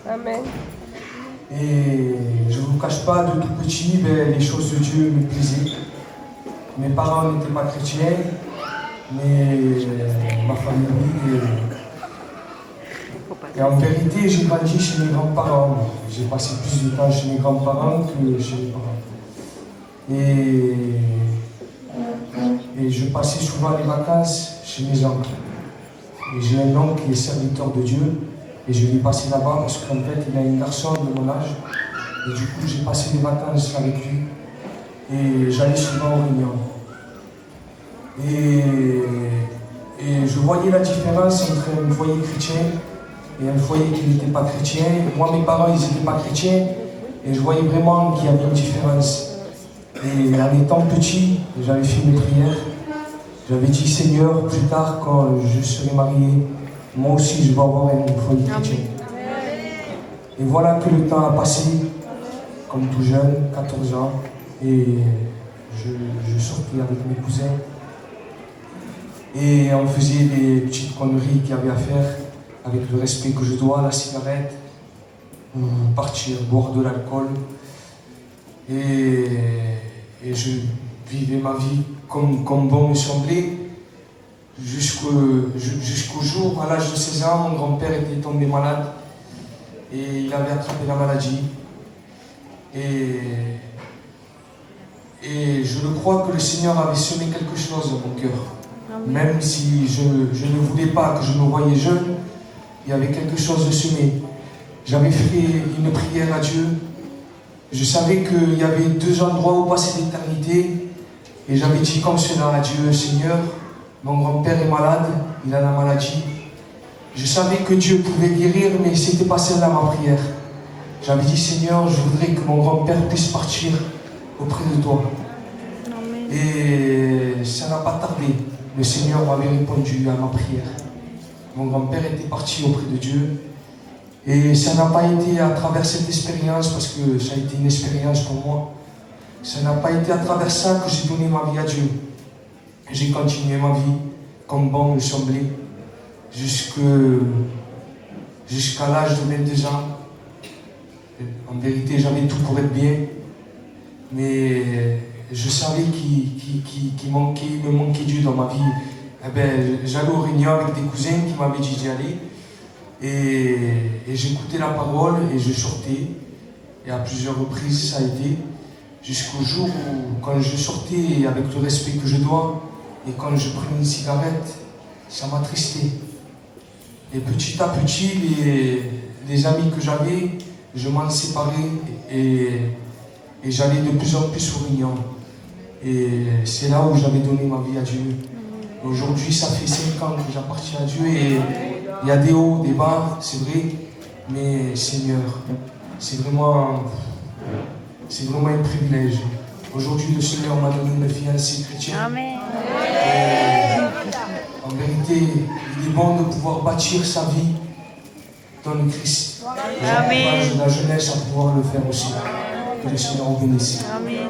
Amen. Et je ne vous cache pas, de tout petit, les choses de Dieu me plaisaient. Mes parents n'étaient pas chrétiens, mais ma famille, oui. Et en vérité, j'ai grandi chez mes grands-parents. J'ai passé plus de temps chez mes grands-parents que chez mes parents. Et je passais souvent les vacances chez mes oncles. Et j'ai un oncle qui est serviteur de Dieu. Et je l'ai passé là-bas parce qu'en fait, il a un garçon de mon âge. Et du coup, j'ai passé les vacances avec lui. Et j'allais souvent aux réunions. Et je voyais la différence entre un foyer chrétien et un foyer qui n'était pas chrétien. Moi, mes parents, ils n'étaient pas chrétiens. Et je voyais vraiment qu'il y avait une différence. Et en étant petit, j'avais fait mes prières. J'avais dit, Seigneur, plus tard, quand je serai marié, moi aussi, je vais avoir un foyer chrétien. Et voilà que le temps a passé, comme tout jeune, 14 ans. Et je sortais avec mes cousins. Et on faisait des petites conneries qu'il y avait à faire, avec le respect que je dois, la cigarette, ou partir boire de l'alcool. Et je vivais ma vie comme bon me semblait, jusqu'au jour, à l'âge de 16 ans, mon grand-père était tombé malade et il avait attrapé la maladie. Et je le crois que le Seigneur avait semé quelque chose dans mon cœur. Même si je ne voulais pas, que je me voyais jeune, il y avait quelque chose de semé. J'avais fait une prière à Dieu. Je savais qu'il y avait 2 endroits où passer l'éternité. Et j'avais dit comme cela à Dieu, Seigneur, mon grand-père est malade, il a la maladie. Je savais que Dieu pouvait guérir, mais ce n'était pas celle-là ma prière. J'avais dit, Seigneur, je voudrais que mon grand-père puisse partir auprès de toi. Amen. Et ça n'a pas tardé. Le Seigneur m'avait répondu à ma prière. Mon grand-père était parti auprès de Dieu. Et ça n'a pas été à travers cette expérience, parce que ça a été une expérience pour moi. Ça n'a pas été à travers ça que j'ai donné ma vie à Dieu. J'ai continué ma vie comme bon me semblait, jusqu'à l'âge de 22 ans. En vérité, j'avais tout pour être bien, mais je savais qu'il me manquait Dieu dans ma vie. Eh ben, j'allais aux réunions avec des cousins qui m'avaient dit d'y aller, et j'écoutais la parole et je sortais. Et à plusieurs reprises, ça a été, jusqu'au jour où, quand je sortais avec le respect que je dois, et quand je prenais une cigarette, ça m'attristait. Et petit à petit, les amis que j'avais, je m'en séparais et j'allais de plus en plus aux réunions. Et c'est là où j'avais donné ma vie à Dieu. Aujourd'hui, ça fait 5 ans que j'appartiens à Dieu et il y a des hauts, des bas, c'est vrai, mais Seigneur, c'est vraiment un privilège. Aujourd'hui, le Seigneur m'a donné une fiancée chrétienne. Amen. En vérité, il est bon de pouvoir bâtir sa vie dans le Christ. J'encourage la jeunesse à pouvoir le faire aussi. Que le Seigneur vous bénisse. Amen.